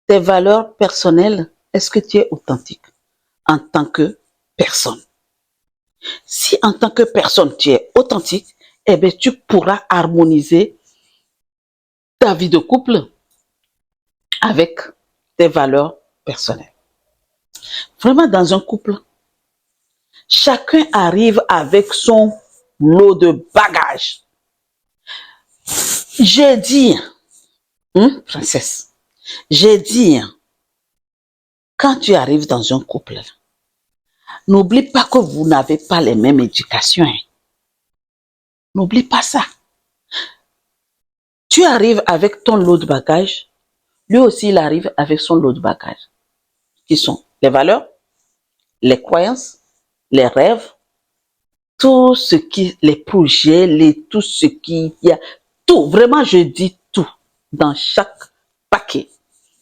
tes valeurs personnelles, est-ce que tu es authentique en tant que personne? Si en tant que personne, tu es authentique, eh bien, tu pourras harmoniser ta vie de couple avec tes valeurs personnelles. Vraiment, dans un couple, chacun arrive avec son lot de bagages. J'ai dit, princesse, j'ai dit, quand tu arrives dans un couple, n'oublie pas que vous n'avez pas les mêmes éducations. N'oublie pas ça. Tu arrives avec ton lot de bagages, lui aussi il arrive avec son lot de bagages, qui sont les valeurs, les croyances, les rêves, tout ce qui, les projets, tout ce qui y a, tout, vraiment je dis tout, dans chaque paquet.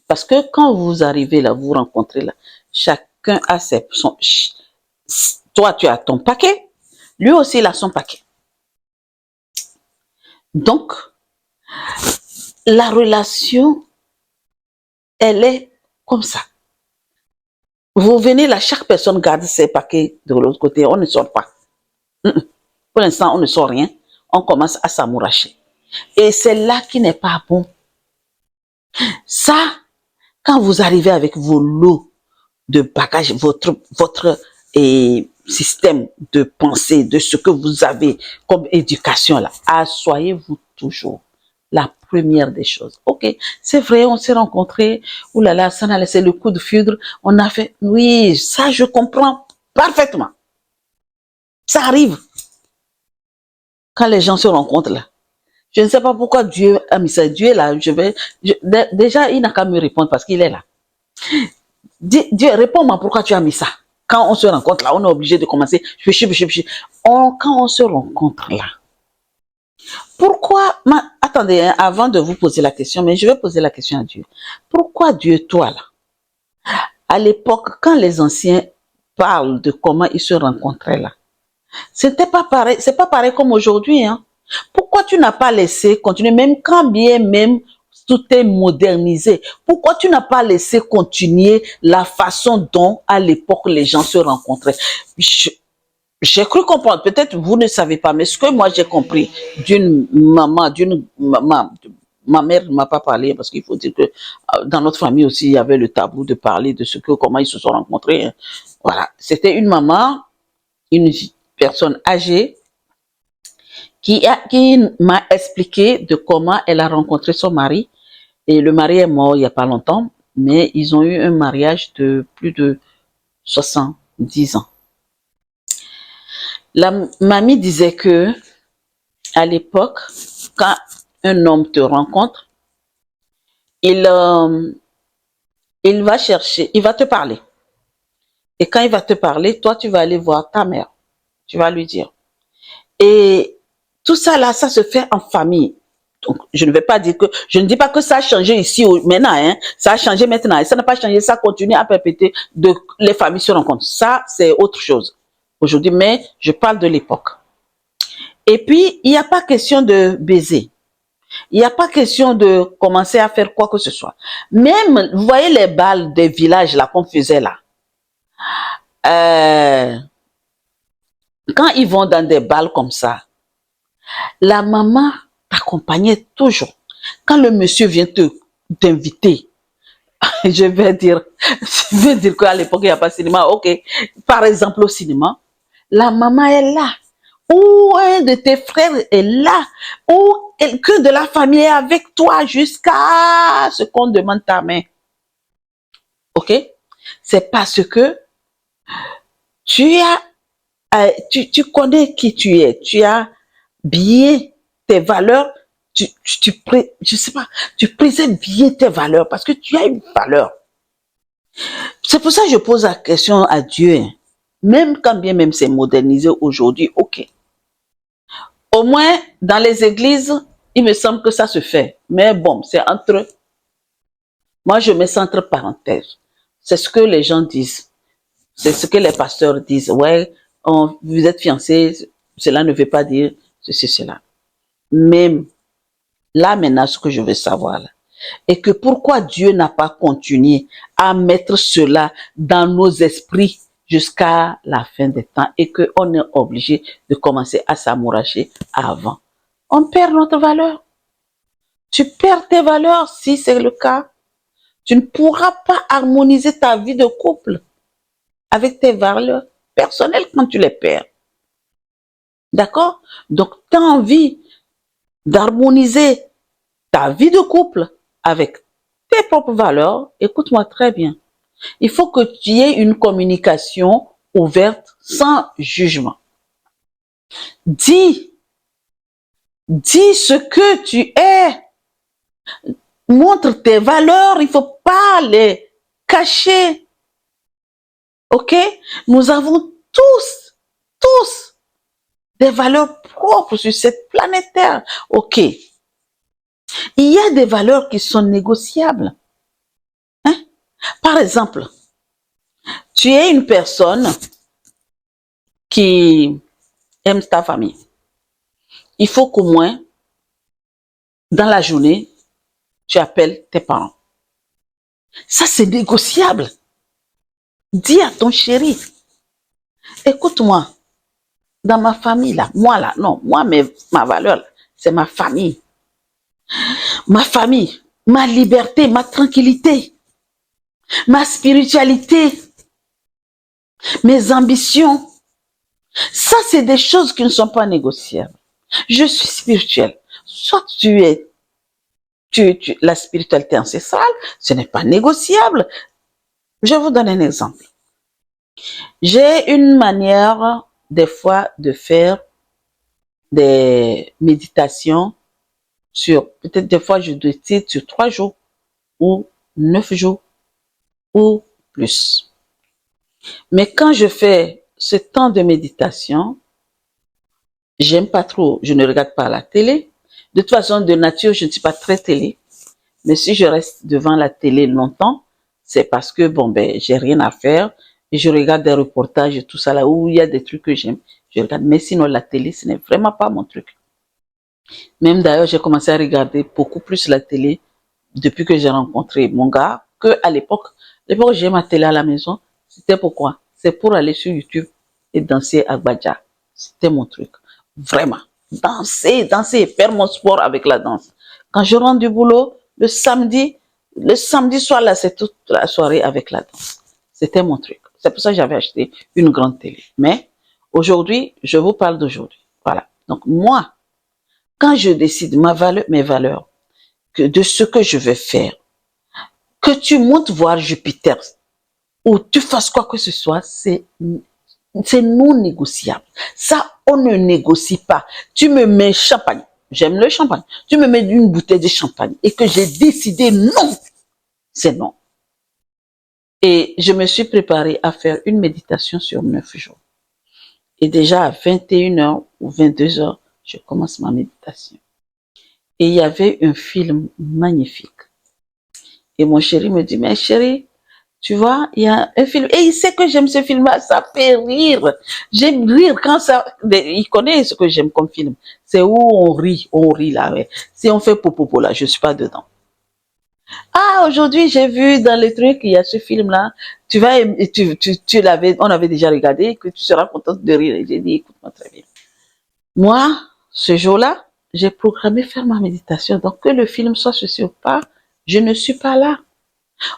Parce que quand vous arrivez là, vous rencontrez là, chacun a toi tu as ton paquet, lui aussi il a son paquet. Donc, la relation, elle est comme ça. Vous venez là, chaque personne garde ses paquets de l'autre côté, on ne sort pas. Pour l'instant, on ne sort rien, on commence à s'amouracher. Et c'est là qui n'est pas bon. Ça, quand vous arrivez avec vos lots de bagages, votre système de pensée, de ce que vous avez comme éducation là, assoyez-vous toujours. La première des choses. Ok, c'est vrai, on s'est rencontrés, oulala, ça n'a laissé le coup de foudre, on a fait, oui, ça je comprends parfaitement. Ça arrive. Quand les gens se rencontrent là, je ne sais pas pourquoi Dieu a mis ça. Dieu est là, déjà il n'a qu'à me répondre parce qu'il est là. Dieu, réponds-moi pourquoi tu as mis ça. Quand on se rencontre là, on est obligé de commencer. Quand on se rencontre là, pourquoi, attendez, hein, avant de vous poser la question, mais je vais poser la question à Dieu. Pourquoi Dieu, toi là, à l'époque, quand les anciens parlent de comment ils se rencontraient là, c'était pas pareil, c'est pas pareil comme aujourd'hui, hein. Pourquoi tu n'as pas laissé continuer, même quand bien même tout est modernisé, pourquoi tu n'as pas laissé continuer la façon dont à l'époque les gens se rencontraient? J'ai cru comprendre, peut-être vous ne savez pas, mais ce que moi j'ai compris ma mère ne m'a pas parlé parce qu'il faut dire que dans notre famille aussi il y avait le tabou de parler de comment ils se sont rencontrés. Voilà, c'était une maman, une personne âgée qui m'a expliqué de comment elle a rencontré son mari. Et le mari est mort il n'y a pas longtemps, mais ils ont eu un mariage de plus de 70 ans. La mamie disait que à l'époque, quand un homme te rencontre, il va chercher, il va te parler. Et quand il va te parler, toi, tu vas aller voir ta mère. Tu vas lui dire. Et tout ça là, ça se fait en famille. Donc, je ne dis pas que ça a changé ici maintenant, hein. Ça a changé maintenant. Et ça n'a pas changé, ça continue à perpétuer les familles se rencontrent. Ça, c'est autre chose aujourd'hui, mais je parle de l'époque. Et puis, il n'y a pas question de baiser. Il n'y a pas question de commencer à faire quoi que ce soit. Même, vous voyez les balles des villages là qu'on faisait là. Quand ils vont dans des balles comme ça, la maman t'accompagnait toujours. Quand le monsieur vient t'inviter, je vais dire qu'à l'époque, il n'y a pas de cinéma. Ok, par exemple, au cinéma, la maman est là. Ou un de tes frères est là. Ou quelqu'un de la famille est avec toi jusqu'à ce qu'on demande ta main. Ok? C'est parce que tu connais qui tu es. Tu as bien tes valeurs. Je sais pas, tu préserves bien tes valeurs parce que tu as une valeur. C'est pour ça que je pose la question à Dieu. Même quand bien même c'est modernisé aujourd'hui, ok. Au moins, dans les églises, il me semble que ça se fait. Mais bon, c'est entre... Moi, je mets ça entre parenthèses. C'est ce que les gens disent. C'est ce que les pasteurs disent. Ouais, vous êtes fiancés, cela ne veut pas dire ceci, cela. Mais là, maintenant, ce que je veux savoir, là, Et que pourquoi Dieu n'a pas continué à mettre cela dans nos esprits jusqu'à la fin des temps et qu'on est obligé de commencer à s'amouracher avant. On perd notre valeur. Tu perds tes valeurs si c'est le cas. Tu ne pourras pas harmoniser ta vie de couple avec tes valeurs personnelles quand tu les perds. D'accord? Donc, tu as envie d'harmoniser ta vie de couple avec tes propres valeurs. Écoute-moi très bien. Il faut que tu aies une communication ouverte, sans jugement. Dis ce que tu es. Montre tes valeurs, il ne faut pas les cacher. Ok? Nous avons tous, des valeurs propres sur cette planète Terre. Ok. Il y a des valeurs qui sont négociables. Hein? Par exemple, tu es une personne qui aime ta famille. Il faut qu'au moins, dans la journée, tu appelles tes parents. Ça, c'est négociable. Dis à ton chéri, écoute-moi, dans ma famille, là, ma valeur, c'est ma famille. Ma famille, ma liberté, ma tranquillité, ma spiritualité, mes ambitions. Ça, c'est des choses qui ne sont pas négociables. Je suis spirituelle. Soit la spiritualité ancestrale, ce n'est pas négociable. Je vous donne un exemple. J'ai une manière, des fois, de faire des méditations peut-être des fois, je décide sur 3 jours ou 9 jours ou plus. Mais quand je fais ce temps de méditation, j'aime pas trop, je ne regarde pas la télé. De toute façon, de nature, je ne suis pas très télé. Mais si je reste devant la télé longtemps, c'est parce que, j'ai rien à faire et je regarde des reportages et tout ça là où il y a des trucs que j'aime. Je regarde. Mais sinon, la télé, ce n'est vraiment pas mon truc. Même d'ailleurs, j'ai commencé à regarder beaucoup plus la télé depuis que j'ai rencontré mon gars, que à l'époque où j'ai ma télé à la maison, c'était pourquoi? C'est pour aller sur YouTube et danser à Gbadja. C'était mon truc. Vraiment. Danser, faire mon sport avec la danse. Quand je rentre du boulot, le samedi soir là, c'est toute la soirée avec la danse. C'était mon truc. C'est pour ça que j'avais acheté une grande télé. Mais aujourd'hui, je vous parle d'aujourd'hui. Voilà. Donc moi, quand je décide mes valeurs, de ce que je vais faire, que tu montes voir Jupiter ou tu fasses quoi que ce soit, c'est non négociable. Ça, on ne négocie pas. Tu me mets champagne, j'aime le champagne, tu me mets une bouteille de champagne et que j'ai décidé non, c'est non. Et je me suis préparée à faire une méditation sur 9 jours. Et déjà à 21h ou 22h, je commence ma méditation. Et il y avait un film magnifique. Et mon chéri me dit, mais chérie, tu vois, il y a un film, et il sait que j'aime ce film-là, ça fait rire. J'aime rire quand ça, il connaît ce que j'aime comme film. C'est où on rit là, ouais. Si on fait popopo là, je suis pas dedans. Ah, aujourd'hui, j'ai vu dans les trucs, il y a ce film-là, on avait déjà regardé, que tu seras contente de rire. Et j'ai dit, écoute-moi très bien. Moi, ce jour-là, j'ai programmé faire ma méditation. Donc, que le film soit ceci ou pas, je ne suis pas là.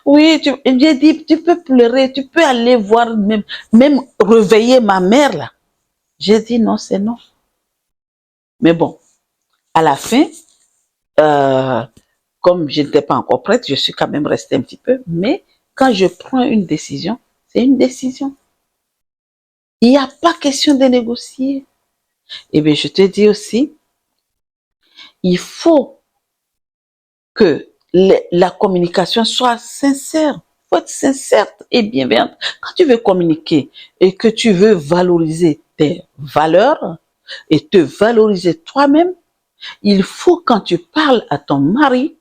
Oui, j'ai dit, tu peux pleurer, tu peux aller voir, même réveiller ma mère, là. J'ai dit non, c'est non. Mais bon, à la fin, comme je n'étais pas encore prête, je suis quand même restée un petit peu. Mais quand je prends une décision, c'est une décision. Il n'y a pas question de négocier. Eh bien, je te dis aussi, il faut que la communication soit sincère. Il faut être sincère et bienveillante. Quand tu veux communiquer et que tu veux valoriser tes valeurs et te valoriser toi-même, il faut quand tu parles à ton mari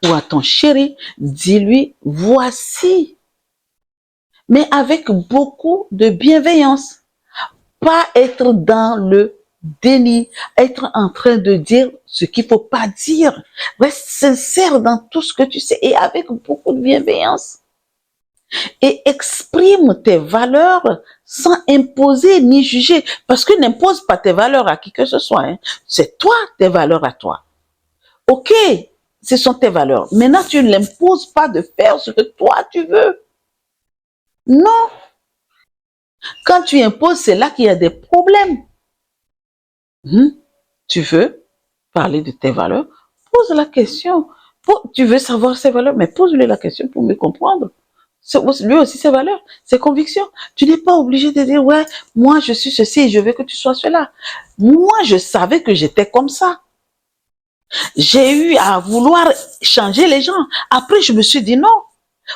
ou à ton chéri, dis-lui voici, mais avec beaucoup de bienveillance. Pas être dans le déni, être en train de dire ce qu'il faut pas dire. Reste sincère dans tout ce que tu sais et avec beaucoup de bienveillance. Et exprime tes valeurs sans imposer ni juger. Parce que n'impose pas tes valeurs à qui que ce soit. Hein. C'est toi, tes valeurs à toi. Ok, ce sont tes valeurs. Maintenant, tu ne l'imposes pas de faire ce que toi tu veux. Non. Quand tu imposes, c'est là qu'il y a des problèmes. Tu veux parler de tes valeurs? Pose la question. Tu veux savoir ses valeurs, mais pose-lui la question pour mieux comprendre. Lui aussi ses valeurs, ses convictions. Tu n'es pas obligé de dire, ouais, moi je suis ceci et je veux que tu sois cela. Moi, je savais que j'étais comme ça. J'ai eu à vouloir changer les gens. Après, je me suis dit non.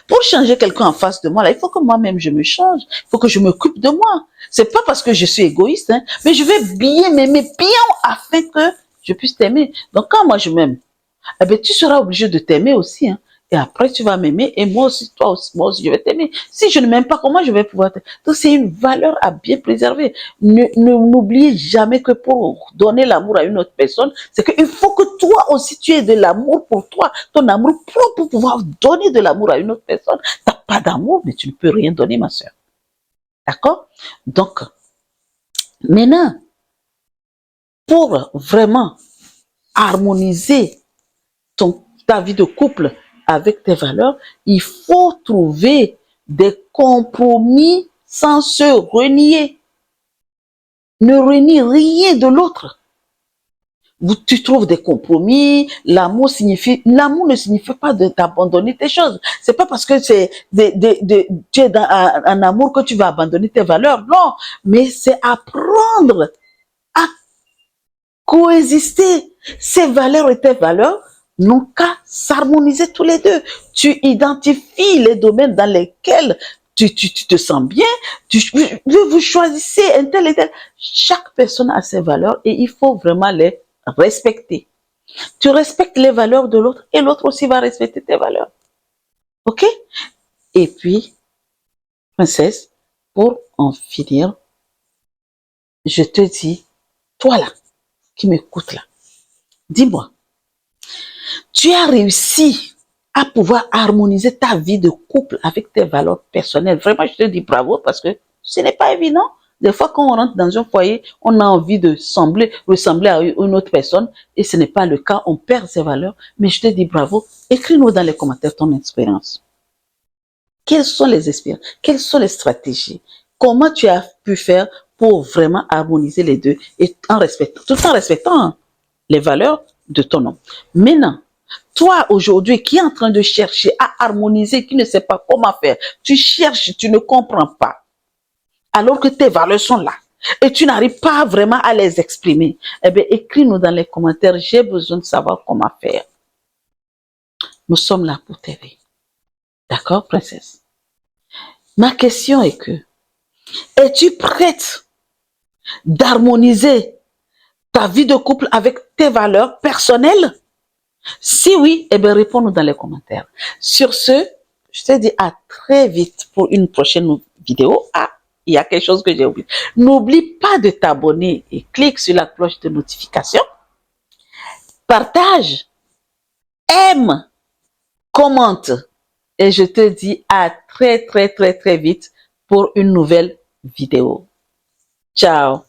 Pour changer quelqu'un en face de moi, là, il faut que moi-même je me change. Il faut que je m'occupe de moi. C'est pas parce que je suis égoïste, hein, mais je vais bien m'aimer, bien afin que je puisse t'aimer. Donc quand moi je m'aime, eh ben, tu seras obligé de t'aimer aussi. Hein. Et après, tu vas m'aimer et moi aussi, moi aussi, je vais t'aimer. Si je ne m'aime pas, comment je vais pouvoir t'aimer? Donc, c'est une valeur à bien préserver. N'oubliez jamais que pour donner l'amour à une autre personne, c'est qu'il faut que toi aussi, tu aies de l'amour pour toi, ton amour propre pour pouvoir donner de l'amour à une autre personne. Tu n'as pas d'amour, mais tu ne peux rien donner, ma soeur. D'accord? Donc, maintenant, pour vraiment harmoniser ta vie de couple avec tes valeurs, il faut trouver des compromis sans se renier. Ne renie rien de l'autre. Tu trouves des compromis, l'amour ne signifie pas de t'abandonner tes choses. C'est pas parce que tu es dans un amour que tu vas abandonner tes valeurs, non. Mais c'est apprendre à coexister. Ces valeurs et tes valeurs n'ont qu'à s'harmoniser tous les deux. Tu identifies les domaines dans lesquels tu te sens bien, vous choisissez un tel et tel. Chaque personne a ses valeurs et il faut vraiment les respecter. Tu respectes les valeurs de l'autre et l'autre aussi va respecter tes valeurs. Ok? Et puis, princesse, pour en finir, je te dis, toi là, qui m'écoutes là, dis-moi, tu as réussi à pouvoir harmoniser ta vie de couple avec tes valeurs personnelles. Vraiment, je te dis bravo parce que ce n'est pas évident. Des fois, quand on rentre dans un foyer, on a envie de ressembler à une autre personne et ce n'est pas le cas. On perd ses valeurs. Mais je te dis bravo. Écris-nous dans les commentaires ton expérience. Quelles sont les expériences? Quelles sont les stratégies? Comment tu as pu faire pour vraiment harmoniser les deux et tout en respectant les valeurs de ton homme. Maintenant, toi, aujourd'hui, qui est en train de chercher à harmoniser, qui ne sait pas comment faire, tu cherches, tu ne comprends pas, alors que tes valeurs sont là, et tu n'arrives pas vraiment à les exprimer, eh bien, écris-nous dans les commentaires, j'ai besoin de savoir comment faire. Nous sommes là pour t'aider. D'accord, princesse? Ma question est que, es-tu prête d'harmoniser ta vie de couple avec tes valeurs personnelles? Si oui, eh bien, réponds-nous dans les commentaires. Sur ce, je te dis à très vite pour une prochaine vidéo. Ah, il y a quelque chose que j'ai oublié. N'oublie pas de t'abonner et clique sur la cloche de notification. Partage, aime, commente. Et je te dis à très vite pour une nouvelle vidéo. Ciao.